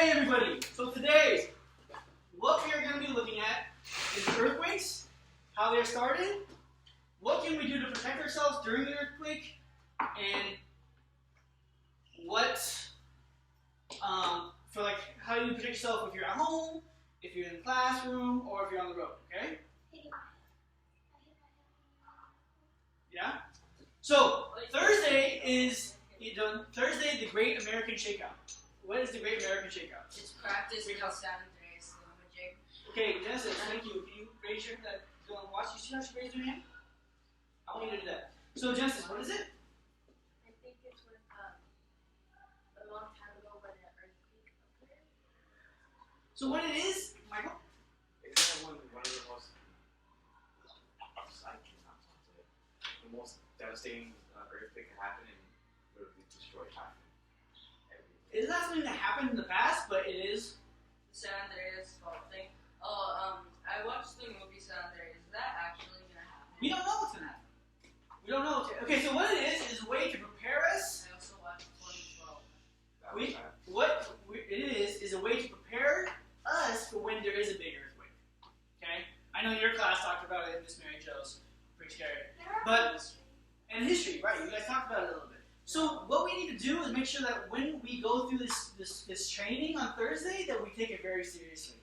Hey everybody! So today, what we are going to be looking at is earthquakes, how they're started, what can we do to protect ourselves during the earthquake, and what, how do you protect yourself if you're at home, if you're in the classroom, or if you're on the road, okay? Yeah? So, Thursday is, Thursday, the Great American Shakeout. What is the Great American Shakeout? It's practice with San Andreas. Okay, Genesis, thank you. Can you raise your hand? Watch. You see how she raised her hand? I want you to do that. So, Genesis, what is it? I think it's when a long time ago when an earthquake occurred. So, what it is, Michael? Isn't that one of the most the most devastating earthquake can happen and literally destroy half everything? It's not something that happened in the past, but it is. San Andreas fault thing. I watched the movie San Andreas. Is that actually gonna happen? We don't know what's gonna happen. We don't know. Okay, so what it is a way to prepare us. I also watched 2012. It is a way to prepare us for when there is a big earthquake. Okay, I know your class talked about it in Miss Mary Jo's. Pretty scary. But and history, right? You guys talked about it a little bit. So what we need to do is make sure that when we go through this training on Thursday, that we take it very seriously,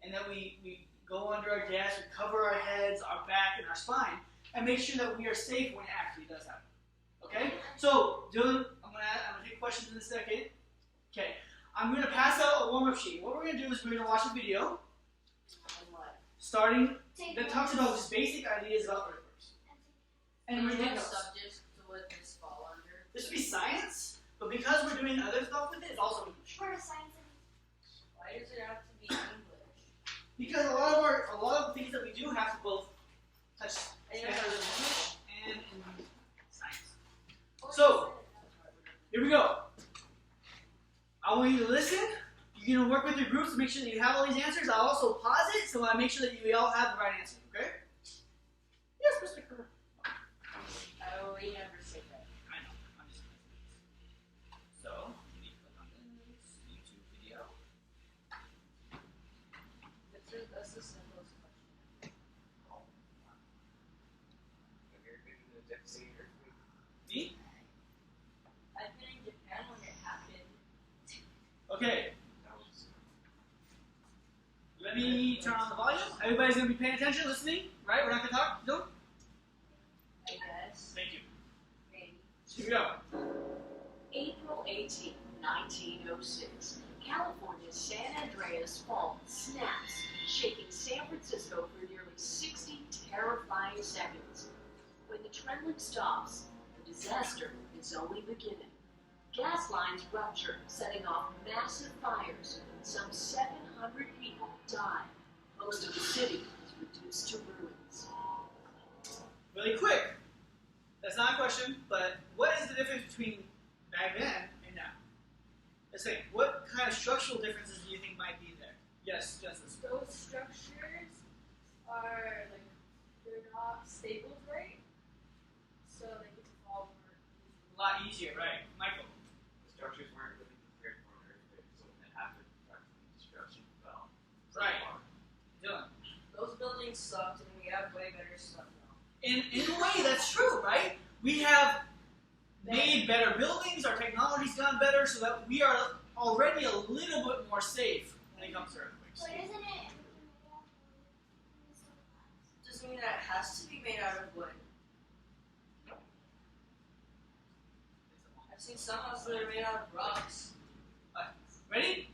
and that we go under our desk, we cover our heads, our back, and our spine, and make sure that we are safe when it actually does happen. Okay? So, I'm gonna take questions in a second. Okay. I'm gonna pass out a warm-up sheet. What we're gonna do is we're gonna watch a video starting that talks about just basic ideas about earthquakes. And we're gonna What subjects would this fall under? this would be science, but because we're doing other stuff with it, it's also English. For science. Why does it have to be English? Because a lot of the things that we do have to both touch English and in science. So, here we go. I want you to listen. You're going to work with your groups to make sure that you have all these answers. I'll also pause it so I make sure that we all have the right answer, okay? Yes, Mr. Kerr. We never say that. I know. I'm just so, you need to click on this YouTube video. That's the simplest question. Have you ever been in a devastating earthquake? Me? I've been in Japan when it happened. Okay. That was Let me turn on the volume. Everybody's going to be paying attention, listening, right? We're not going to talk? No? I guess. Thank you. Maybe. Here we go. April 18, 1906, California's San Andreas Fault snaps, shaking San Francisco for nearly 60 terrifying seconds. When the trembling stops, the disaster is only beginning. Gas lines rupture, setting off massive fires. Some 700 people die. Most of the city is reduced to ruins. Really quick. That's not a question, but what is the difference between back then and now? Let's think. What kind of structural differences do you think might be there? Yes, Justice. Those structures are they're not stapled right, so they get to fall more. A lot easier, right? Michael. the structures weren't really prepared for an earthquake, so when it happened, practically destruction fell. Right. Dylan. Those buildings sucked, and we have way better stuff now. In a way, that's true, right? We have made better buildings, our technology's gone better, so that we are already a little bit more safe when it comes to earthquakes. But isn't it? Doesn't mean that it has to be made out of wood. I've seen some houses that are made out of rocks. Ready?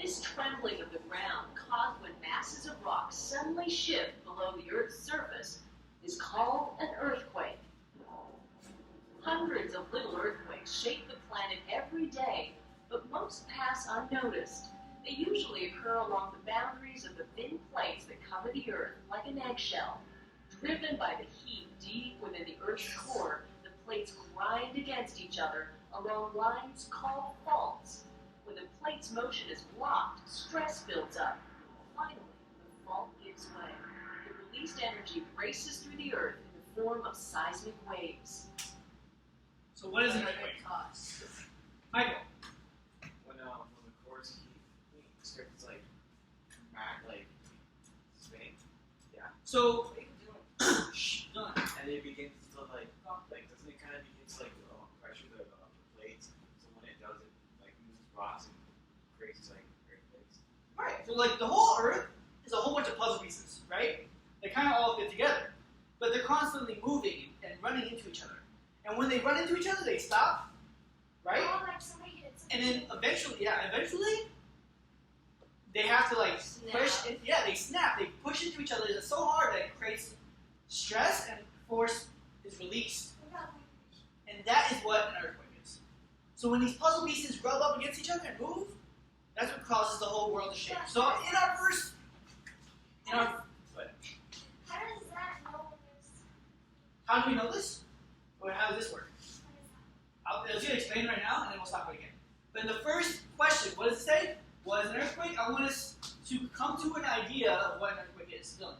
This trembling of the ground caused when masses of rock suddenly shift below the Earth's surface is called an earthquake. Hundreds of little earthquakes shake the planet every day, but most pass unnoticed. They usually occur along the boundaries of the thin plates that cover the Earth like an eggshell. Driven by the heat deep within the Earth's core, the plates grind against each other along lines called faults. When the plate's motion is blocked, stress builds up. Finally, the fault gives way. The released energy races through the Earth in the form of seismic waves. So what is an earthquake? Michael. So, shh, done. And it begins to like doesn't it kind of begin to like pressure the plates? So when it does, it like moves rocks and creates like earthquakes. Right. So like the whole Earth is a whole bunch of puzzle pieces, right? They kind of all fit together, but they're constantly moving and running into each other. And when they run into each other, they stop, right? Oh, like somebody hit And somebody. then eventually, they have to like push. And, yeah, they snap. They push into each other. It's so hard that it creates stress and force is released. And that is what an earthquake is. So when these puzzle pieces rub up against each other and move, that's what causes the whole world to shake. So in our first, How does that know this? how do we know this? Or how does this work? I was going to explain it right now, and then we'll stop it again. But in the first question, what does it say? What is an earthquake? I want us to come to an idea of what an earthquake is. Dylan.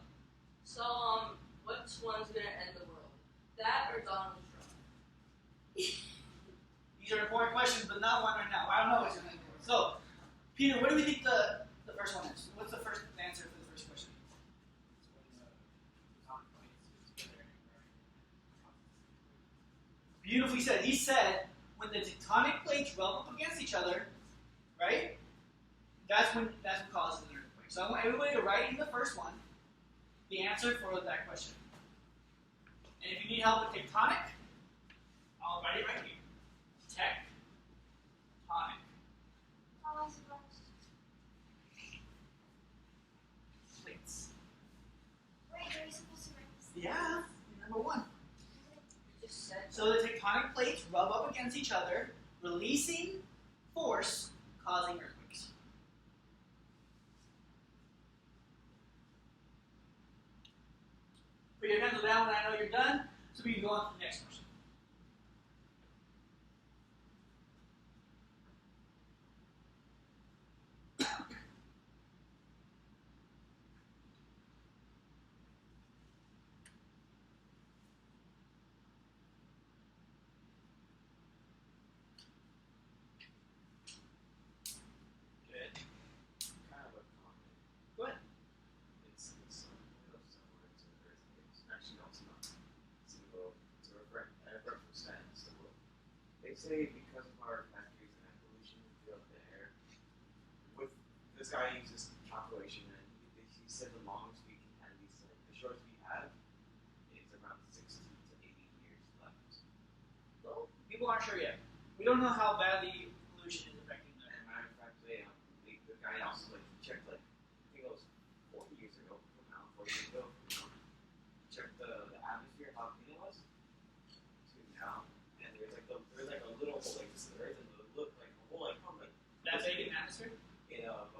So, which one's gonna end the world? That or Donald Trump? These are important questions, but not one right now. I don't know what's going to happen. So, Peter, what do we think the first one is? What's the first answer for the first question? Beautifully said. He said when the tectonic plates rub up against each other, right? That's what causes an earthquake. So I want everybody to write in the first one the answer for that question. And if you need help with tectonic, I'll write it right here. Tectonic. Oh, I suppose. Plates. Wait, are we supposed to write this? Yeah, number one. You just said So the tectonic plates rub up against each other, releasing force, causing earthquakes. Put your pencil down when I know you're done, so we can go on to the next question. Good. Kind of a comment. Go ahead. It's one of those words or earthquakes. Actually, no, it's not. It's a reference from science. So they say because of our factories and air pollution throughout the air, with this guy uses calculation and he said the longest we can at least the shortest we have is around 60 to 80 years left. Well, people aren't sure yet. We don't know how badly pollution is affecting them. And matter of fact, the guy also checked I think it was 40 years ago from now, 40 years ago from now, checked the atmosphere, how clean it was to now, and there's like a little hole like this in the earth, and it looked like a hole like from like That big in the atmosphere? of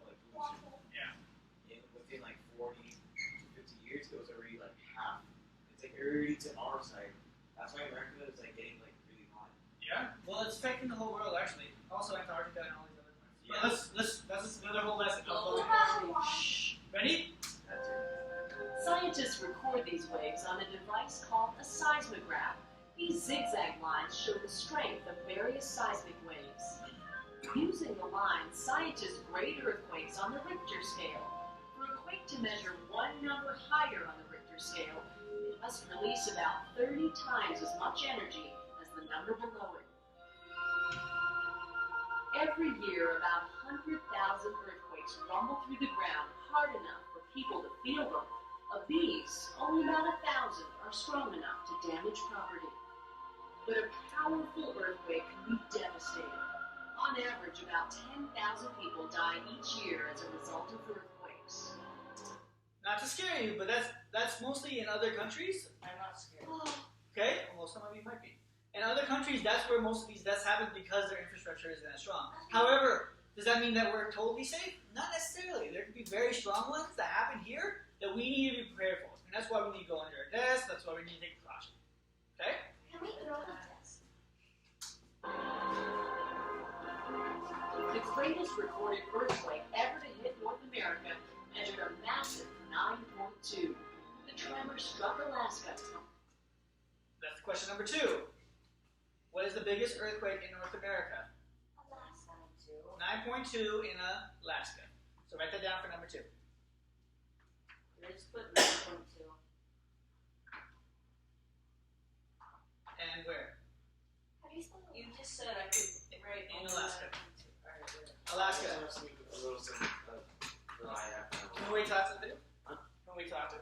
like pollution. Yeah. And within like 40 to 50 years, it was already like half. It's like already to our side. That's why America is like getting like really hot. Yeah. Well, it's affecting the whole world actually. Also Antarctica and all these other places. Yeah. But that's another whole lesson. Shh. Ready? That's it. Scientists record these waves on a device called a seismograph. These zigzag lines show the strength of various seismic waves. Using the lines, scientists grade earthquakes on the Richter scale. For a quake to measure one number higher on the Richter scale, it must release about 30 times as much energy as the number below it. Every year, about 100,000 earthquakes rumble through the ground hard enough for people to feel them. Of these, only about 1,000 are strong enough to damage property. But a powerful earthquake can be devastating. On average, about 10,000 people die each year as a result of earthquakes. Not to scare you, but that's mostly in other countries. I'm not scared. Okay? Well, some of you might be. In other countries, that's where most of these deaths happen because their infrastructure isn't as strong. However, does that mean that we're totally safe? Not necessarily. There could be very strong ones that happen here that we need to be prepared for. And that's why we need to go under our desk. That's why we need to take precaution. Okay? Can we throw the test? The greatest recorded earthquake ever to hit North America measured a massive 9.2. The tremor struck Alaska. That's question number 2. What is the biggest earthquake in North America? Alaska. 9.2 in Alaska. So write that down for number 2. Let's put 9.2. And where? How do you spell that? You just said I could write In only Alaska. 9.2. Alright, whatever. Alaska. A little something that I have Can we wait till after the video? Huh? Can we wait till after?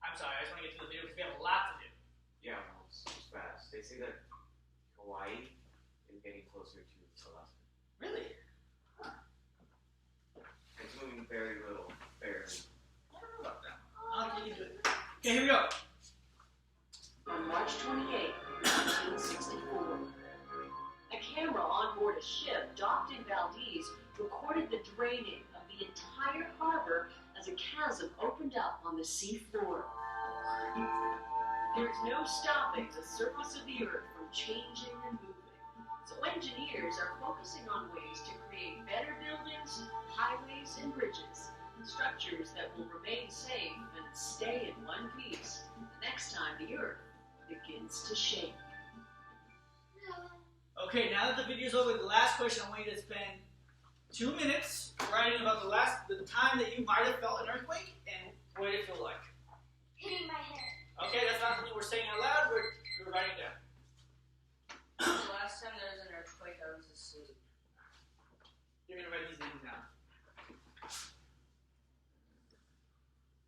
I'm sorry, I just want to get to the video because we have a lot to do. Yeah, well, it's fast. They say that Hawaii is getting closer to Alaska. Really? It's moving very little, barely. I don't know about that. I'll get you to it. Okay, here we go. On March 28, 1964, a camera on board a ship docked in Valdez recorded the draining of the entire harbor as a chasm opened up on the sea floor. There's no stopping the surface of the earth from changing and moving, so engineers are focusing on ways to create better buildings, highways, and bridges, structures that will remain safe and stay in one piece the next time the earth begins to shake. Okay, now that the video's over, the last question I want you to spend 2 minutes writing about the time that you might have felt an earthquake and what did it feel like. Hitting my head. Okay, that's not something we're saying out loud, we're writing down. The last time there was an earthquake, I was asleep. You're gonna write these names down.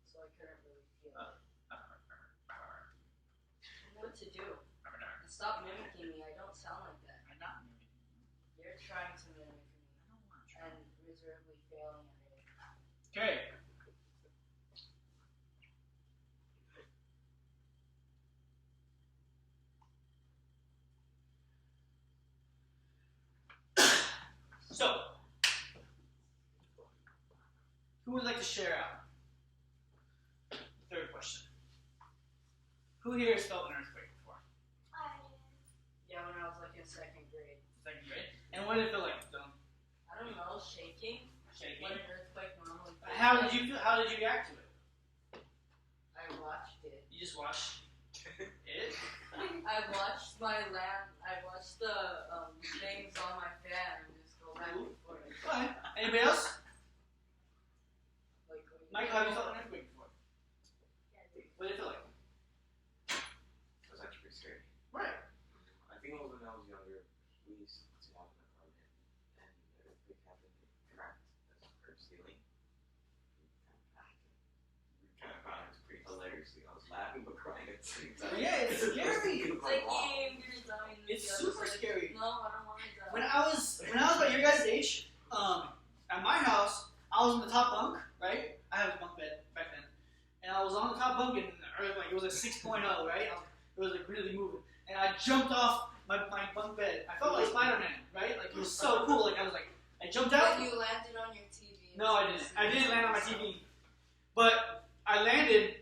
So I couldn't really feel it. I know what to do. And stop mimicking me. I don't sound like that. I'm not moving. You're trying to mimic me. And miserably failing at it. Okay. So, who would like to share out? Third question. Who here has felt an earthquake before? I did. Yeah, when I was like in second grade. Second grade? And what did it feel like, Dylan? I don't know, shaking. Shaking. What an earthquake normally feels How like. did you feel? How did you react to it? I watched it. You just watched it? I watched my lamp. I watched the things on my fan and just go back and forth. Fine. Anybody else? Like, Michael, have you felt an earthquake before? What did it feel like? It was actually pretty scary. Right. I think it was when I was younger, we used to have an apartment, and the earthquake happened, it cracked our ceiling. We kind of found it was pretty hilariously. I was laughing but crying at the same time. Yeah, it's scary. It's like, yeah, you're dying. It's The super other side. scary. No, I don't want to die. When I was about your guys' age, at my house, I was in the top bunk, right? I had a bunk bed back then, and I was on the top bunk, and it was a 6.0, right? It was like really moving, and I jumped off my bunk bed. I felt like Spider-Man, right? Like it was so cool. Like I jumped out. When you landed on your TV. No, I didn't. I didn't land on my TV, but I landed,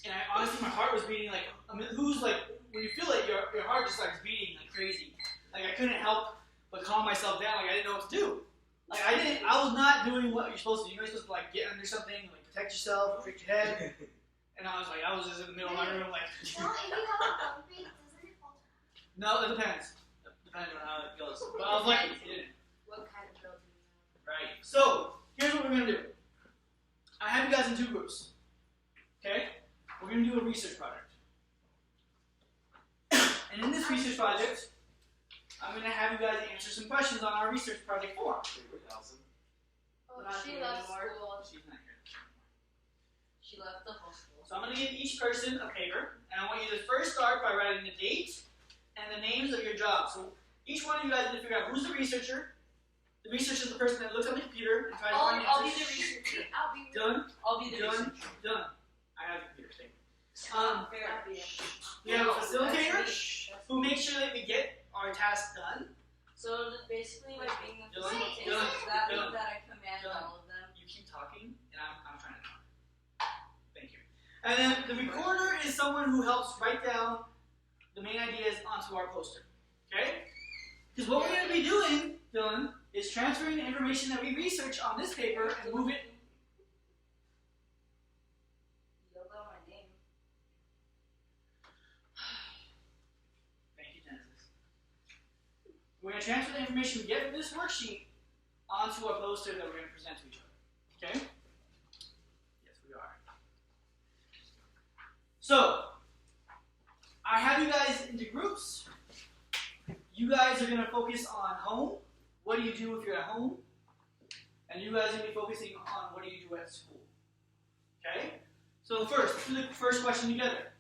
and I honestly, my heart was beating like. I mean, who's like when you feel it, your heart just starts beating like crazy. Like I couldn't help but calm myself down. Like I didn't know what to do. Like I was not doing what you're supposed to do. You're supposed to like get under something, like protect yourself, protect your head. And I was just in the middle of my room, like. No, if you have a bunk bed, doesn't it fall down? No, it depends. It depends on how it goes. But I was lucky. It didn't. What kind of building you Right. So here's what we're gonna do. I have you guys in 2 groups. Okay. We're gonna do a research project. And in this research project, I'm gonna have you guys answer some questions on our research project form. Allison. Oh, Not she doing left anymore. school. She's not here. She left the hostel. So I'm going to give each person a paper, and I want you to first start by writing the date and the names of your job. So each one of you guys need to figure out who's the researcher. The researcher is the person that looks on the computer and tries to find I'll be answers. the researcher. Done? I'll be the Done? researcher. Done. I have the computer. Thank you. Fair. We have a No, facilitator that's me. who makes sure that we get our task done. So basically, like being the Dylan, facilitator, Dylan, does that Dylan, mean that I command Dylan. all of them? You keep talking, and I'm trying to talk. Thank you. And then the recorder is someone who helps write down the main ideas onto our poster. Okay? Because what we're going to be doing, Dylan, is transferring the information that we research on this paper and move it. You yelled out my name. Thank you, Genesis. We're going to transfer the information we get from this worksheet onto a poster that we're going to present to each other. Okay? Yes, we are. So, I have you guys into groups. You guys are going to focus on home. What do you do if you're at home? And you guys are going to be focusing on what do you do at school. Okay? So first, let's do the first question together.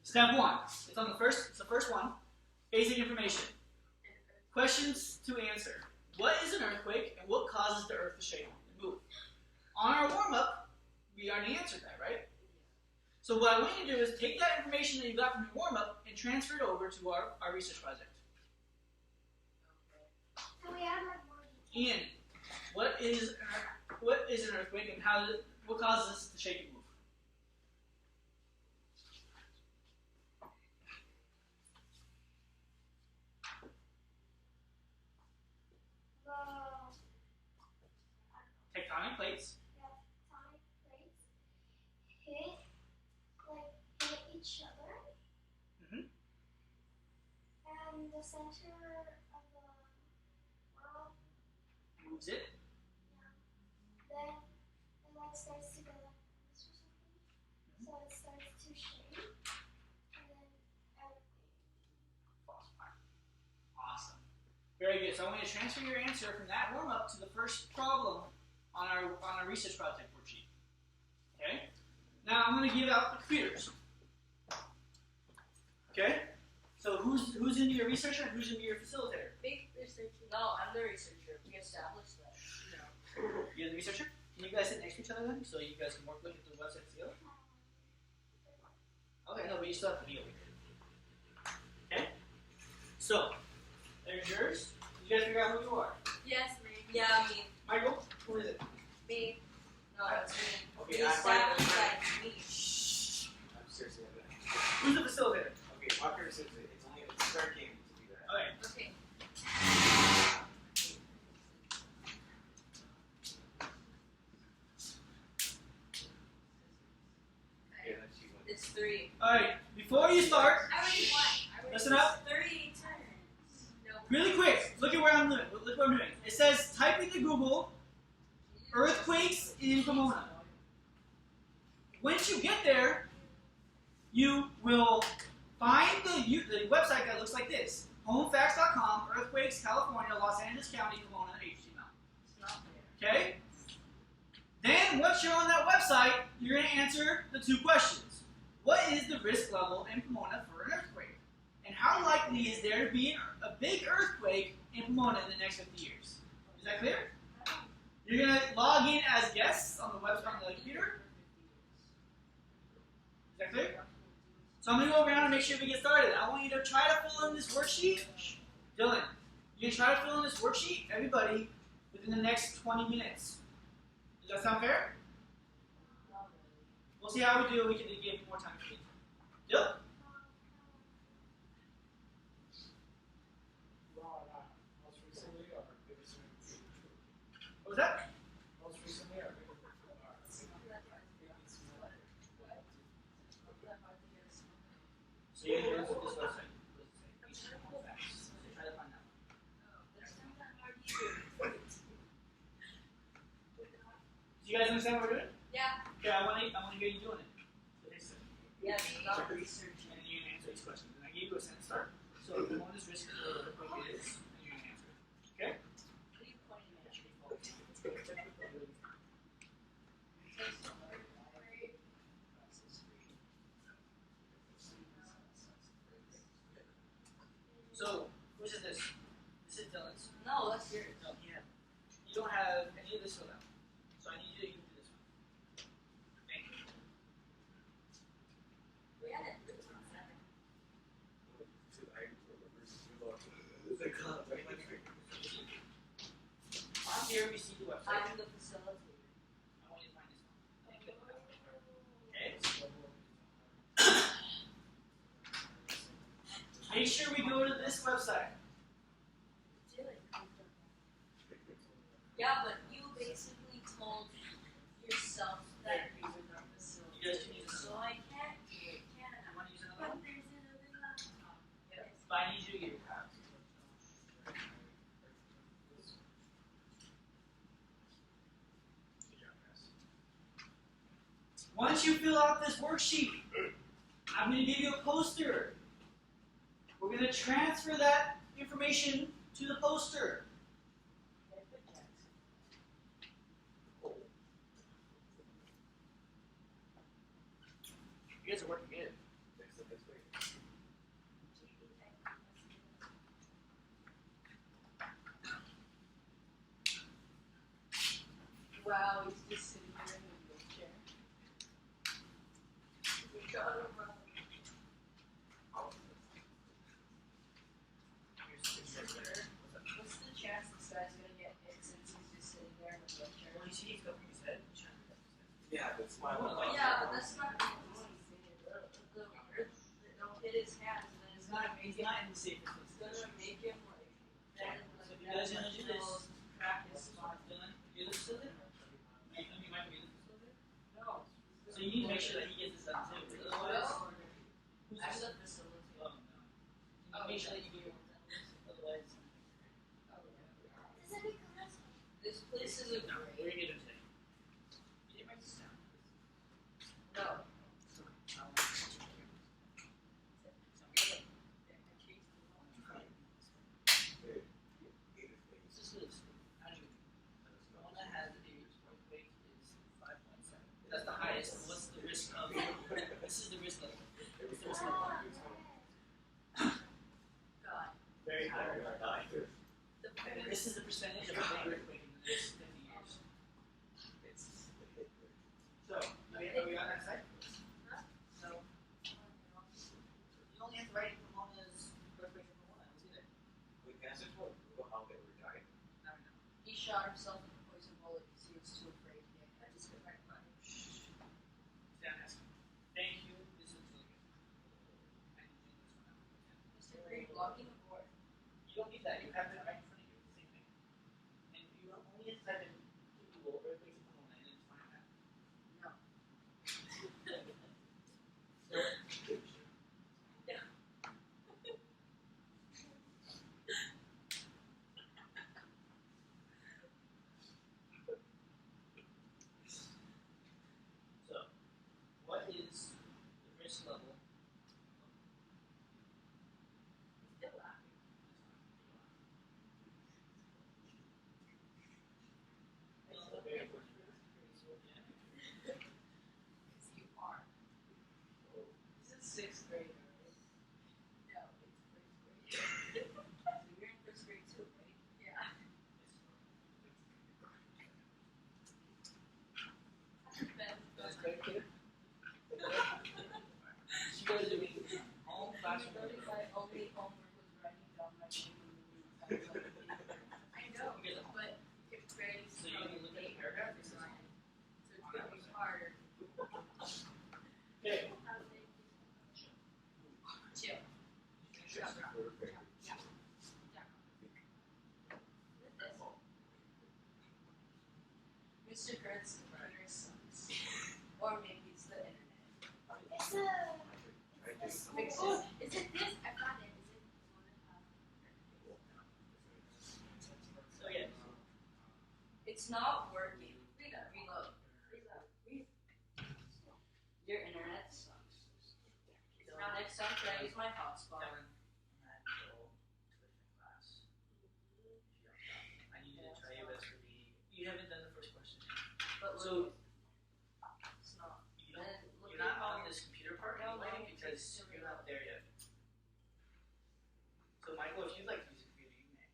Step 1. It's the first one. Basic information. Questions to answer. What is an earthquake and what causes the earth to shake and move? On our warm-up, we already answered that, right? So what I want you to do is take that information that you got from your warm-up and transfer it over to our research project. Can we add like more? Ian, what is an earthquake and what causes it to shake and move? Tectonic plates. Tectonic plates hit each other. Mm-hmm. And the center of the world Moves it. then it like starts to go like this or something. So it starts to shake and then everything. Falls apart. Awesome. Very good. So I want you to transfer your answer from that warm-up to the first problem on our research project worksheet. Okay? Now I'm going to give out the computers. Okay? So who's into your researcher and who's into your facilitator? Big researcher. No, I'm the researcher. We established that. No. You're the researcher? Can you guys sit next to each other then, so you guys can look at the website together? Okay, no, but you still have to be over here. Okay? So, there's yours. Did you guys figure out who you are? Yes, me. Yeah, me. Michael, who is it? Me. No, it's me. Okay, We I find established that me. I'm seriously having that. Who's the facilitator? Okay, Walker says it's only a start game to do that. Okay. Okay. Yeah, then she went. It's 3. Alright, before you start, I already won. Listen up. 3 turns. No. really quick, look at where I'm doing. Look what I'm doing. It says type into Google earthquakes in Pomona. Once you get there, you will find the website that looks like this. Homefacts.com, earthquakes, California, Los Angeles County, Pomona, HTML. It's not there. Okay? Then, once you're on that website, you're going to answer the 2 questions. What is the risk level in Pomona for an earthquake? And how likely is there to be a big earthquake in Pomona in the next 50 years? Is that clear? You're going to log in as guests on the website on the computer. Is that clear? So I'm going to go around and make sure we get started. I want you to try to fill in this worksheet. Dylan, you're going to try to fill in this worksheet, everybody, within the next 20 minutes. Does that sound fair? We'll see how we do. We can give more time to you. Deal? What was that? So you can answer this website. Try to find that one. Do you guys understand what we're doing? Yeah. Okay, I want to hear you doing it. Yes, not research. And then you can answer these questions. And I gave you a sentence start. So the one is risk of the quick it is, and you're gonna answer it. Okay? What are you pointing at? So whose is this? This is Dylan's. No, that's yours. No, you don't have any of this filled out. So I need you to do this one. Thank you. We had it. On here we see the website. I'm the facilitator. I want you to find this one. Okay. Make sure we go to this website. Yeah, but you basically told yourself that you were the You guys can facilitator. use this So one. I can't do it, can You I? want to use another But one? there's another laptop. Yes. But I need you to get your copy. Once you fill out this worksheet, I'm going to give you a poster. We're going to transfer that information to the poster. You guys are working good. Wow, he's just sitting there in the wheelchair. We got him right. What's the chance this guy's gonna get hit since he's just sitting there in the wheelchair? Well, you see he's covering his head. Yeah, that's why. Yeah, but that's not the it'll hit his hands and then it's gonna make He's him, not in the safest it's place. gonna make him like, then So like you guys gonna do this? crack his spine. Dylan, you're still there? I mean, Michael, you're still there? No. So you need to make sure that he gets this done too. Otherwise, who's I this? said facility. Oh, no. You make sure that you get your otherwise. Does it become us? This place isn't No, great. we're gonna take. You might sound. No. This is Andrew. The one that has a earthquake is 5.7. That's the highest. What's the risk of? This is the risk level. What's the risk level? God. Very high. The And this is the percentage of a big earthquake in the next 50 years. So, are we on that side? So, you only have to write Pomona's earthquake in Pomona. Let's do that. We can answer for how they were dying. Now we know. He shot himself with a poison bullet because he was too afraid to get hit. Just get back by. Stand asking. Thank you. This looks really good. I need to do this one out. Mr. Green blocking the board. You don't need that. You have it right in front of you. It's the same thing. And you only have to type in Google earthquakes in Pomona and then find that. No. So, what is the risk level? Still laughing. Because you are. This is sixth grade, right? No, it's first grade. So you're in first grade too, right? Yeah. That's great, kid. You guys are doing home classroom. Literally, my only homework was writing down my name in the room. I know, but fifth grade is So you can look at the paragraph. This is so it's gonna be harder. Okay. Chill. Mr. Kurt's computer sucks. Or maybe it's the internet. It's a. Fix it. Oh, is it this? I found it. Is it So yeah. It's not working. Reload. Your internet sucks. So next time, try to use my hotspot. Dylan, magical tuition class. I need you to try your best for the. You haven't done the first question yet. But So look, it's not. you don't. Then look You're not at on this computer part anyway because you're not there yet. So Michael, if you'd like to use a computer, you may.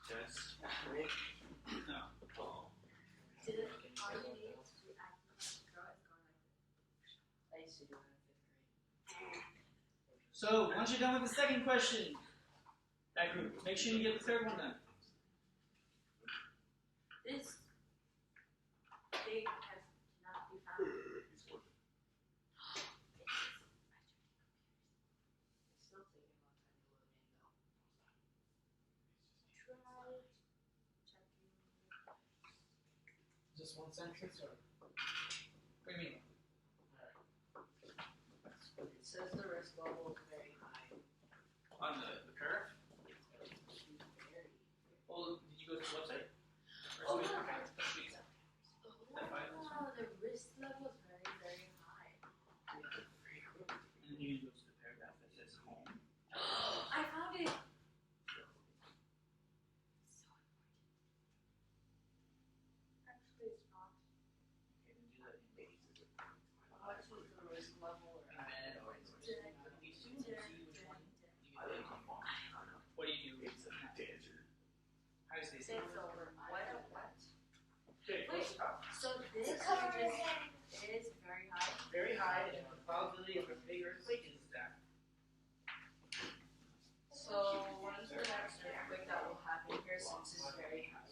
Just No. Did it, all you need is to act like a girl. I used to do it in fifth grade. So once you're done with the second question, that group, make sure you get the third one done. This thing has not be found. It's still taking a long time to load in though. Try checking. Just one sentence or? What do you mean? It says the risk level is very high. On the Kerr? Well, did you go to the website? Oh, Okay. yeah. Let's see. That file is- Wow, the risk level is very, very high. And then you can go to the paragraph that says home. I found it. Actually, it's not. Okay, then do that in How much is the risk level? Embed or these two and see which one you can do. What do you do? It's a dancer. How does this? It's over. What? Okay, Wait. So this To cover is his head. is very high. very high, and the probability of a big earthquake is that. So what is the next earthquake that will happen here since it's very high?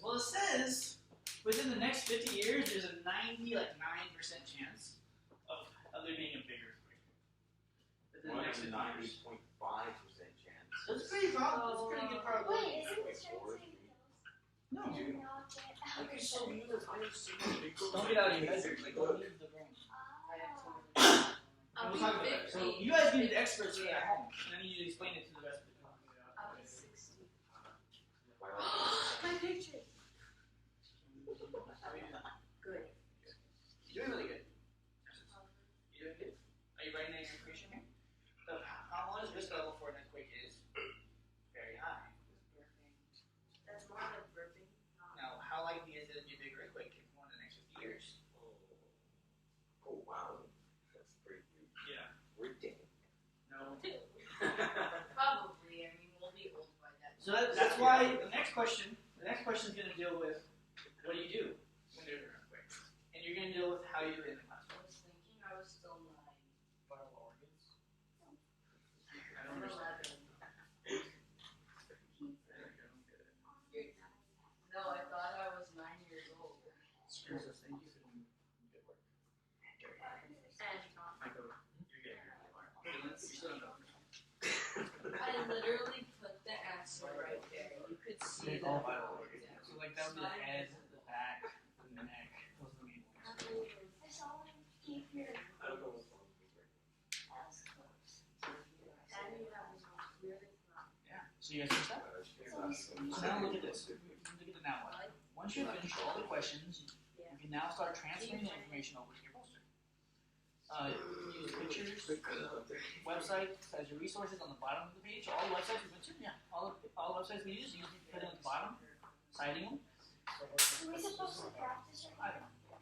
Well, it says within the next 50 years, there's a 9% chance of there being a big earthquake. Within the next 50 years. 90.5% chance. That's pretty probable. That's pretty good probability. Wait, isn't this translating No. those? Not get out. Okay, so you guys Don't get out of your head. Don't leave the room. Ah. I'll We'll be talk about it. 50. So you guys be the experts here at home, and then you explain it to the rest of the company. I'll be 60. Wow. My pictures. Good. You're doing really good. You're doing good. Are you writing any information here? The Pamela's risk level for an earthquake is very high. That's more like burping. Now, how likely is it to be a big earthquake in one of the next 50 years? Oh, wow. That's pretty huge. Yeah. We're dead. No. Probably. I mean, we'll be old by that. So that's why the next question is going to deal with what do you do when there's an earthquake, and you're going to deal with how you do it in the classroom. I was thinking I was still 9. Vital organs. I don't I'm understand. 11. No, I thought I was 9 years old. Screws us. Thank you for doing good work. And Michael, you're good. You're still in the I literally put the answer right there. You could see They're that. all vital organs. So like that would be the head, the back, and the neck. Those are the main ones. I saw one keep your I don't know what's wrong with me. ass closed. And you have this really fun. Yeah. So you guys finish that? So now look at this. Look at the now what. Once you've finished all the questions, you can now start transferring the information over to your poster. You can use pictures, website as your resources on the bottom of the page. All the websites we went to, yeah, all the websites we use, you can put it on the bottom, citing them. Are we supposed to practice or I don't know.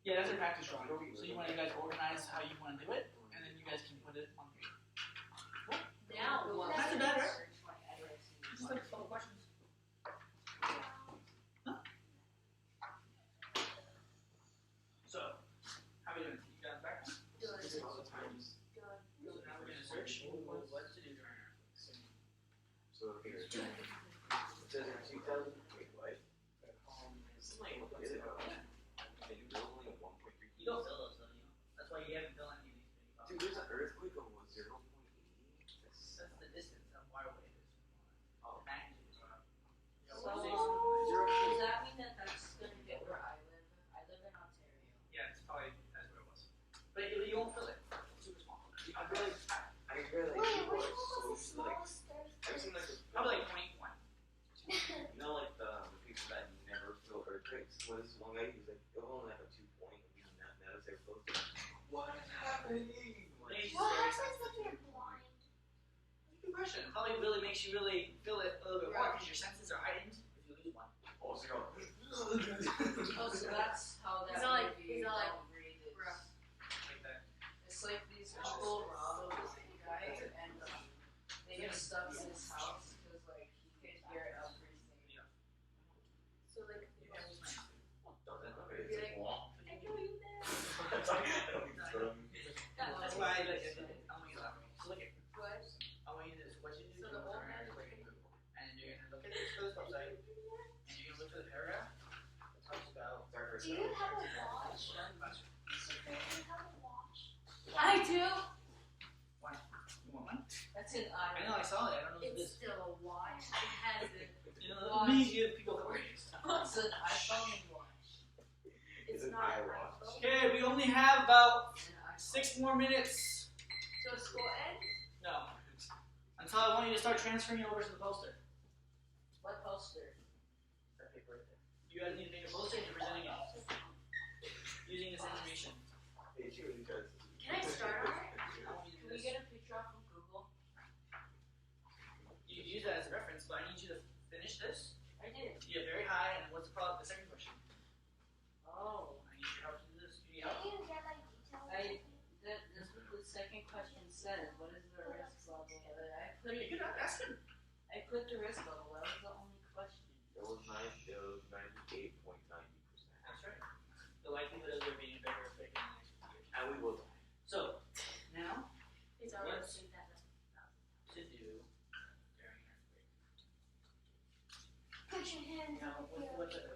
Yeah, that's a practice drawing. So you want to guys organize how you want to do it, and then you guys can put it on the page. Now, we'll Not too bad, right? search my address. Just like a couple questions. So, how are we doing? You got it back? Good. All the times. So now we're going to search what to do during our So here, it says in 2000. Wait, what? This is like, what is it? They do only 1.3. You don't fill those though, you know. That's why you haven't filled any of these many Dude, there's an earthquake of 0.80. That's the distance of wire wave. Oh, magnitude. So, does that mean that that's going to get where I live? I live in Ontario. Yeah, it's probably that's where it was. But you won't fill it. It's super small. I feel like Wait, people which are one was the so like. smallest I've seen like Probably like 0.1. you know, like the people that never feel earthquakes. What is one guy? He was like, it was only like a 2 point. We did not notice they were close to. What is happening? Like, What happens if you're blind? Good question. It probably really makes you really feel it a little bit more because your senses are heightened if you lose one. oh, so you're Oh, so that's how that It's not like- movie it's not like Downgrade is. rough. Like that. It's like these couple rob this guy and they get stuck in his house because like he could hear everything. So like, You can always find it. Don't that You'd be like, I know you there. That's why I like it. I want you to laugh at me. So look at What? I want you to what you do So is the you whole turn man it is quick and you're gonna look at this for this website and you're gonna look for the paragraph that talks about Do you have a watch? classroom. So do you have a watch? I do. Why? You want one? That's an I know I saw it. I don't know what it It's is. still a watch. It has a You know, it means you have people that wear stuff. It's an iPhone watch. It's an not an iWatch. iPhone. Okay, we only have about An iPhone. 6 more minutes. So school ends? No. That's how I want you to start transferring it over to the poster. What poster? That paper right there. You guys need to make a poster and you're presenting it using this information. It's usually because. Can I start on it? I want you to do Can we this. get a picture off of Google? You use that as a reference, but I need you to finish this. I did. You have very high, and what's the problem? The second question. Oh. I need your help to do this. Do you need I help? need to get like details. That's what the second question says. What is the risk level? You can ask him. I put the risk level. That was the only question. It was 98.90%. That's right. The likelihood of there being a bigger earthquake in the next few years. And we will die. So, now, It's already already seen that. to do during an earthquake. Put your hands Now, up here. what's it?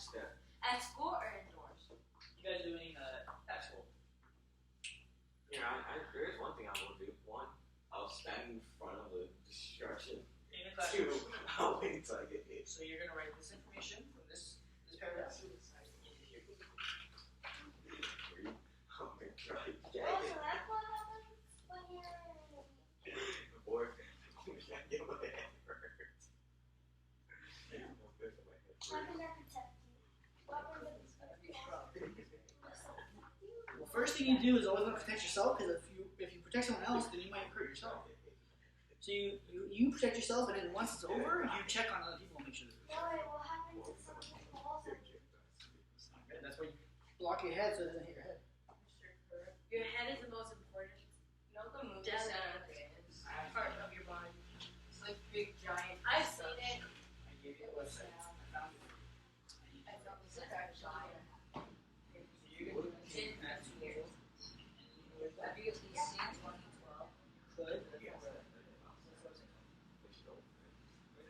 Step. At school or indoors? You guys doing at school? Yeah, there is one thing I will do. One, I'll stand in front of the destruction. In the classroom. Two, I'll wait until I get hit. So you're gonna write this information from this paragraph. I'm gonna try to get Oh, it. so that's what happens when you're. Or I get my head hurt. How can that protect you? What were the Well, first thing you do is always want to protect yourself, because if you protect someone else, then you might hurt yourself. So you protect yourself, and then once it's over, you check on other people and make sure that No, it will happen to someone who falls on you. it's not good. That's why you block your head so it doesn't hit your head. Your head is the most important. You know the movie center is part of your body. It's like big giant. I've seen it. I gave you a website. I found it. I thought it was like a giant. You can do it at school. Have you at least seen 2012? Could. Yes.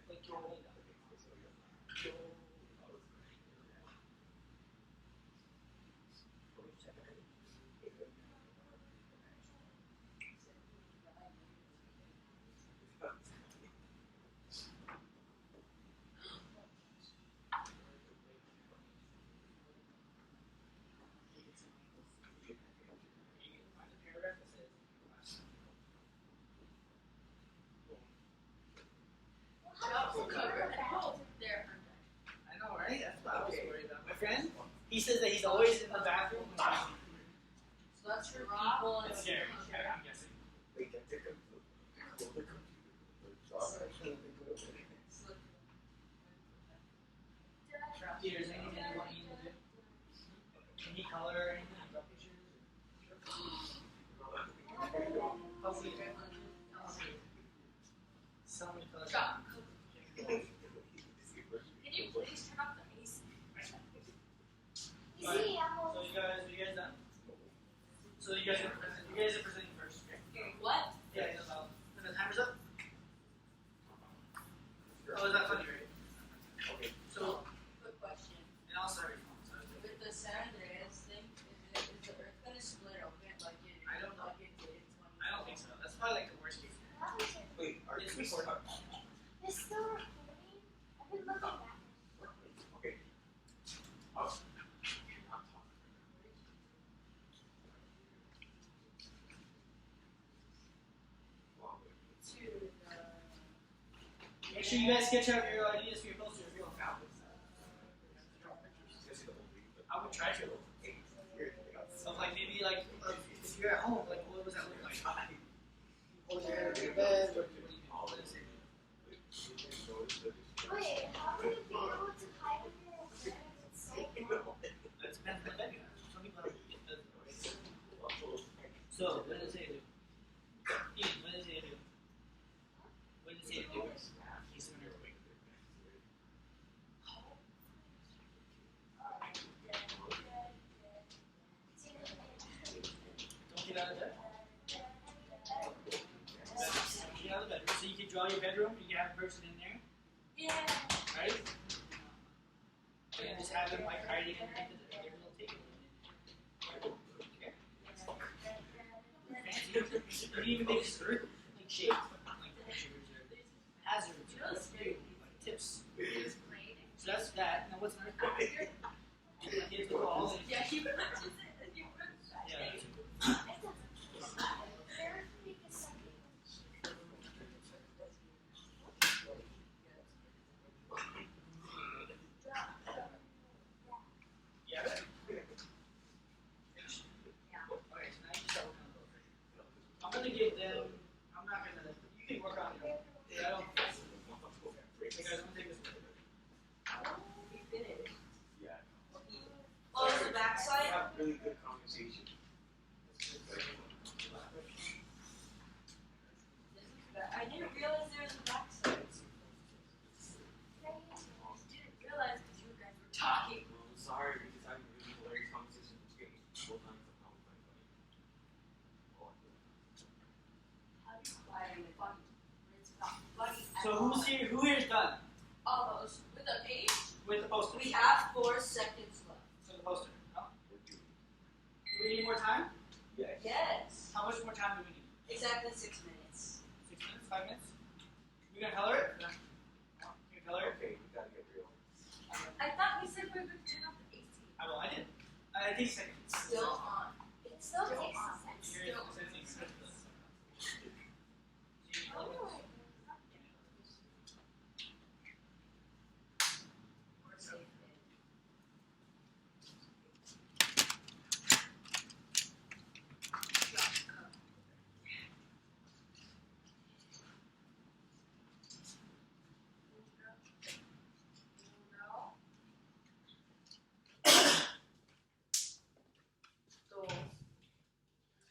Like your window. I know, right? That's what I was worried about. My friend, he says that he's always in the bathroom. So that's for people and It's scary. I'm guessing. We get the computer. Peter, is there anything you want me to do? Can he color or anything? Draw pictures? Hopefully you can. Someone color. Stop. Can you please turn off the AC? You see, I'm So almost. you guys done? So you guys are presenting first, okay? What? Yeah, when the timer's up. Oh, is that funny, right? Okay. So, Quick question. and I'll start. With the San Andreas thing, is the Earth gonna split open like it? I don't know. Like it did in 2012? I don't think so. That's probably like the worst case. Wait, are It's we recording. It's still recording. I've been looking back. Okay. Oh. Make sure you guys sketch out your ideas for your poster if you're on Falcon. I would try to. Of like maybe like if you're at home, like what does that look like? Hold your head over your bed. What do you do? All this. Wait, how would it be able to hide in your hair? It's so long. That depends on the bed you have. Some people have. So what does it say to do? Ian, what does it say to do? What does it say to do? He's an earthquake. Don't get out of bed. Get out of bed. So you can draw your bedroom. You can have a person in there, Yeah. right? And just have them like hiding underneath their little table. Fancy. You can even make this earth like shaped like pictures or hazards or like tips. So that's that. Now what's an earthquake? Like hit the wall and Yeah, he punches it. yeah. You guys want to take this? We finished. Yeah. Oh, it's the We backside? have really good conversation. I didn't realize there was a backside. I didn't realize because you guys were talking. Well, I'm sorry, we're just having a really hilarious conversation between both lines of conversation. How do you fly in a bunny? It's not bunny at So all. who here is done Almost. With a page, with the poster? we have 4 seconds left. So the poster. No? Do we need more time? Yes. Yes. How much more time do we need? Exactly 6 minutes. 6 minutes? 5 minutes? We gonna color it? No. Can we color it? Okay, we gotta get real. I thought we said we were going to turn off the AC. I did. I think seconds. Still on. It still Still takes on. a second. Still on. We're safe.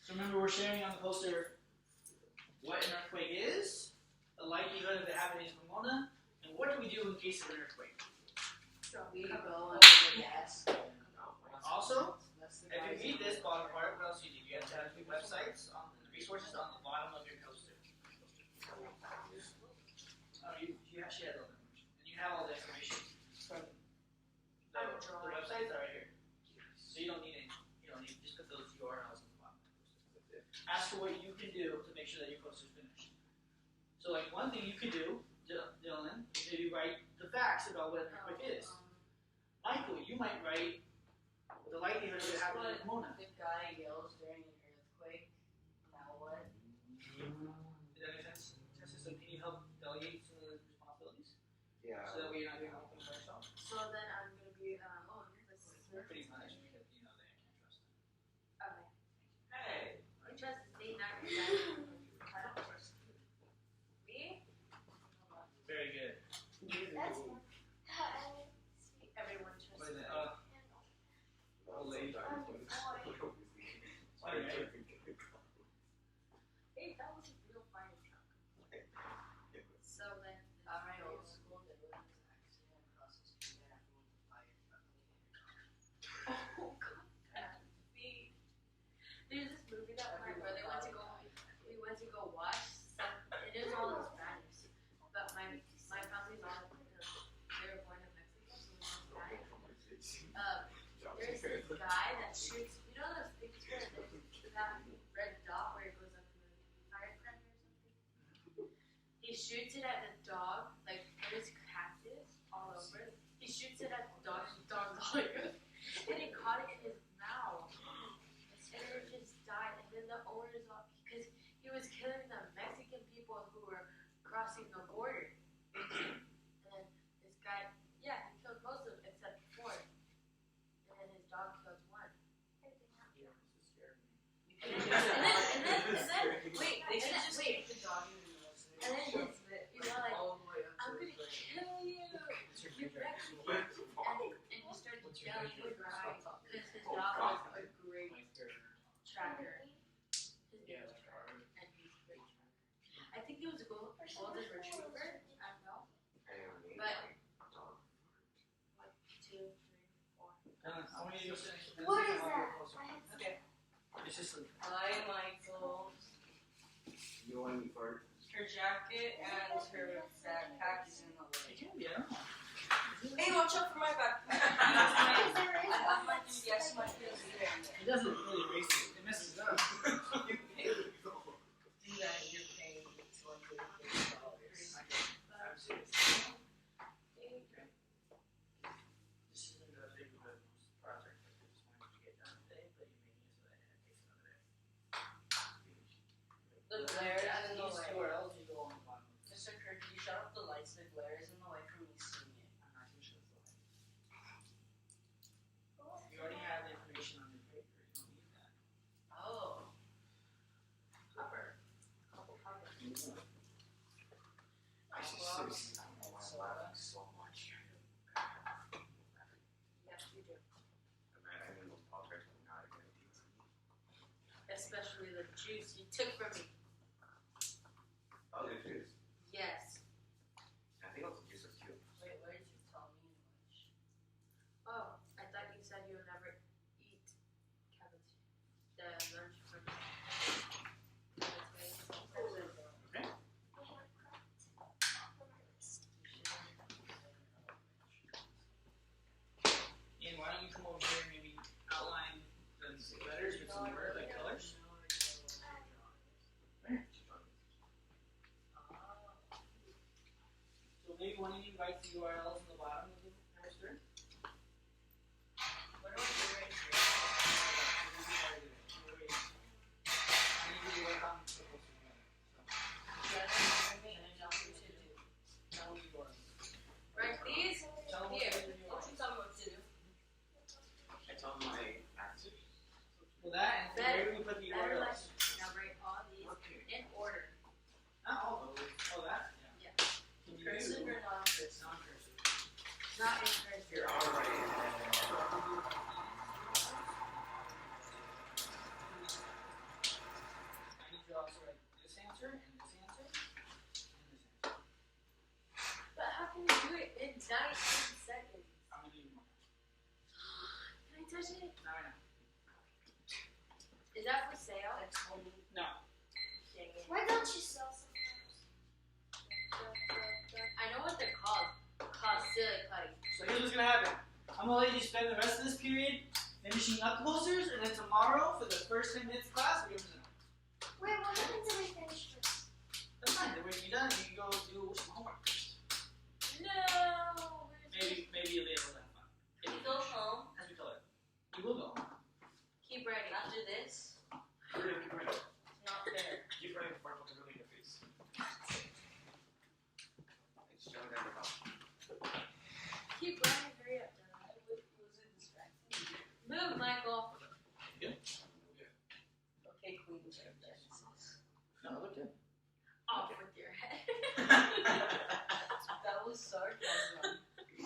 So remember, we're sharing on the poster what an earthquake is, the likelihood of it happening in Pomona, and what do we do in case of an earthquake. We go under the desk. Also, if you read this bottom part, what else do? You have to have the websites on the resources on the bottom of your poster. You actually have those, and you have all the information from the websites are right here. So you don't need any. You don't need just put those URLs on the bottom. Ask for what you can do to make sure that your poster's finished. So like one thing you could do, Dylan, is maybe write the facts about what an earthquake is. Michael, you might write the likelihood of it happening in Pomona. The guy yells during an earthquake. Now what? Did that make sense? So can you help delegate some of the responsibilities? Yeah. So that way you're not doing everything by yourself? So then I'm gonna be Pretty much, because you know they can't trust them. Okay. Hey. I trust me, not you. I don't trust you. Me? Very good. That's fun. Everyone What trusts is me. it? Old lady. Hey, that was a real fire truck. So then, at my old school, there was this accident across the street and everyone was fire truck. Oh, God. Me. There's this movie that my brother went to go. We went to go watch. It is all in Spanish, but my family's all. They were born in Mexico, so we went to there's this guy that shoots. You know those pictures where there's that red dot where it goes up to the firecracker or something? He shoots it at the dog, like there's cactus all over. He shoots it at the dog, and the dog's all over. And it caught it in his mouth. And then it just died. And then the owner's all, because he was killing the Mexican people who were crossing the border. And then this guy, yeah, he killed most of them except 4. And then his dog killed 1. And then, wait, they should just keep the dog in the military. And then he's all like, I'm gonna kill you. You Mexican. And he started yelling and crying because his dog was a great tracker. His name was Kerr, and he's a great tracker. I think he was a golden retriever. I don't know. But 1, 2, 3, 4. I want you to go sit next to What is I'll that? go closer. Okay. It's just a Hi, Michael. You want me first? Her jacket and her backpack is in the way. it can be, I don't know. Hey, watch out for my backpack. I have my 3DS, my PS there. It doesn't really erase it. It messes it up. Do that, you're paying $250. I'm serious. This isn't a big of a project. I just wanted to get done today, but you made it so that it takes another day. The glare is in the These way. URLs you go on the bottom. Mr. Kerr, can you shut off the lights? The glare is in the way from me seeing it. I'm not too sure it's the light. You already have the information on your paper. You don't need that. Oh. Cover. I should seriously, I don't know why I laugh Especially the juice you took from me. Oh, the juice. Yes. I think all the juice was cute. Wait, what did you tell me lunch? Oh, I thought you said you would never eat cabbage. The lunch from Okay. I have cracked on my wrist. And why don't you come over here and maybe outline the letters with some words like colors? So maybe one of you writes the URLs on the bottom of the poster. What do I do right here? I need you to write down the poster together. Tell me yours. Right, these? Tell them Here. what the Don't you tell me what to do. I told him my answer. Well, that and where do we put the Better like, URLs? now write all these Okay. in order. Not all of those. Oh, that? Yeah. Can you Cursive do or non? it's non-cursive? Not in cursive. You're alright. I need you to also write this answer and this answer and this answer. But how can you do it in 19 seconds? I'm gonna do more. Can I touch it? Not right now. Is that for sale? No. Dang it. Why don't you sell sometimes? I know what they're called. Called silly putty. So here's what's gonna happen. I'm gonna let you spend the rest of this period finishing up the posters, and then tomorrow for the first 10 minutes of class, we're gonna present. Wait, what happens if we finish first? That's fine. Then when you're done, you can go do some homework. No. Maybe you'll be able to have fun. Can you go home? As we color. You will go. Keep writing. After this, Keep running. it's not fair. Keep running before I put the ruler in your face. It's showing down the mouth. Keep running. Hurry up, Dad. Move, Michael. Good? Okay, Queen. No, look good. Off with your head. That was sarcasm. Okay.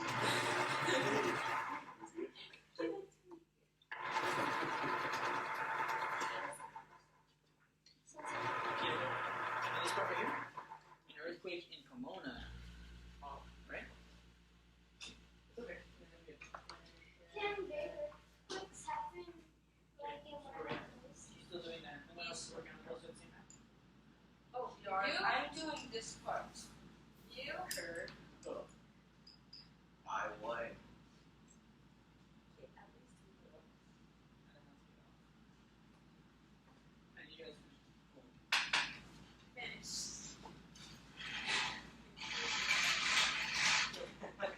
And this part right here. An earthquake in Pomona. Oh, right? It's okay. Can Baylor what's happened like in one of those? She's still doing that. No one else is working on the poster at the same time. Oh, you? I'm doing this part. You? Kerr. I won. Okay, at least you will. And you guys Finish. Okay.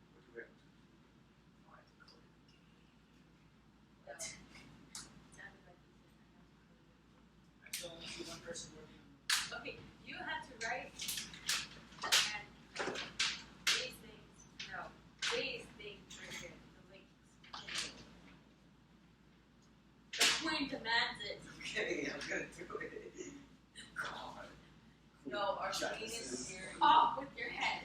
What do we have? No. I still only see one person working on Okay, you have to write and these things. No, these things right here. The links. The queen demands it. Okay, I'm gonna do it. God. No, our Shut queen this is is- here. Off with your head.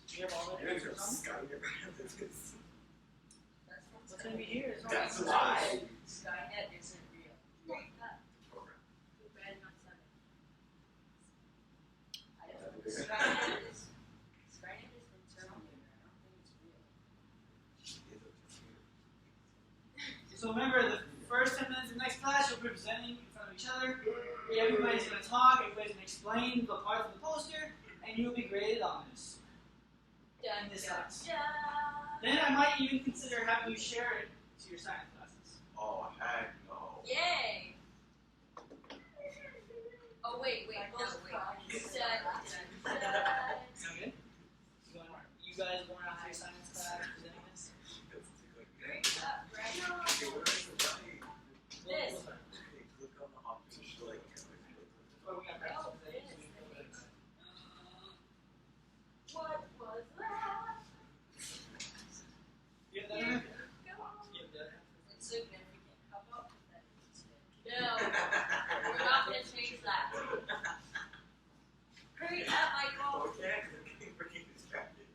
Do you have all the You're answers just on? Skynet right this. What's gonna be here is all That's the why. Skynet isn't real. Program. Too bad not seven. Skynet Skynet is internal. I don't think it's real. So remember, the first 10 minutes of next class, you'll be presenting in front of each other. Everybody's going to talk, everybody's going to explain the parts of the poster, and you'll be graded on this. Dun, In this dun, class. dun. Then I might even consider having you share it to your science classes. Oh, heck no. Yay! Oh wait, no, wait. You said. Sound good? You guys going out to your science class presenting this? That's too good. Great up, right? Okay, what is the running? This. Okay, click on the option. Like, Oh, we got practice Oh, today, this so we can go is- there. What was that? You have that in there? Go. You have that? It's significant. How about that? No, we're not gonna change that. Hurry up, Michael. Okay, because I'm getting freaking distracted.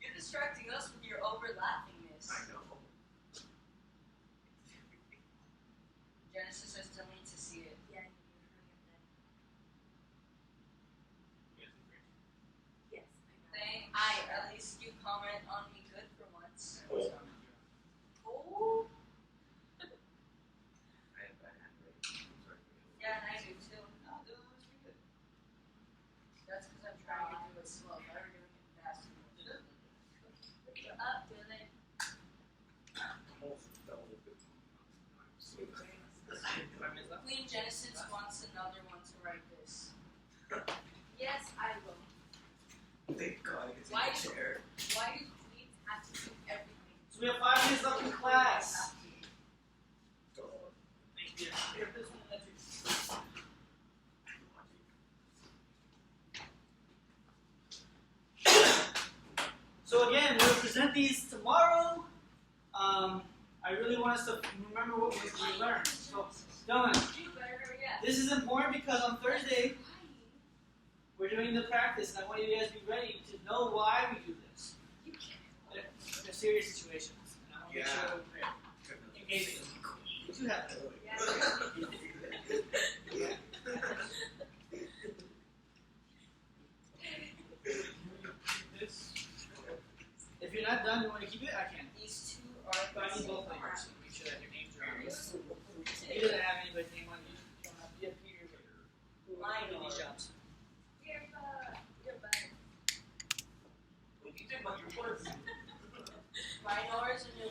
You're distracting us. but slow. If I were doing it fast, Look up, Dylan. Queen Genesis wants another one to write this. Yes, I will. Thank God it's Why in the chair. Why do queens have to do everything? So we have 5 minutes left in class. Thank you. Here, this one, that's it. So again, we'll present these tomorrow. I really want us to remember what we learned. So, Dylan, You better hurry up. this is important because on Thursday we're doing the practice, and I want you guys to be ready to know why we do this. You can't. They're serious situations, and I want to make sure we're prepared. In case you do have that. Yeah. If you're not done, you want to keep it? I can. These two are But I need both of yours to make sure that your names are on this. He doesn't have anybody's name on it. You don't have to get Peter who Mine did these are. jobs. Mine are is a new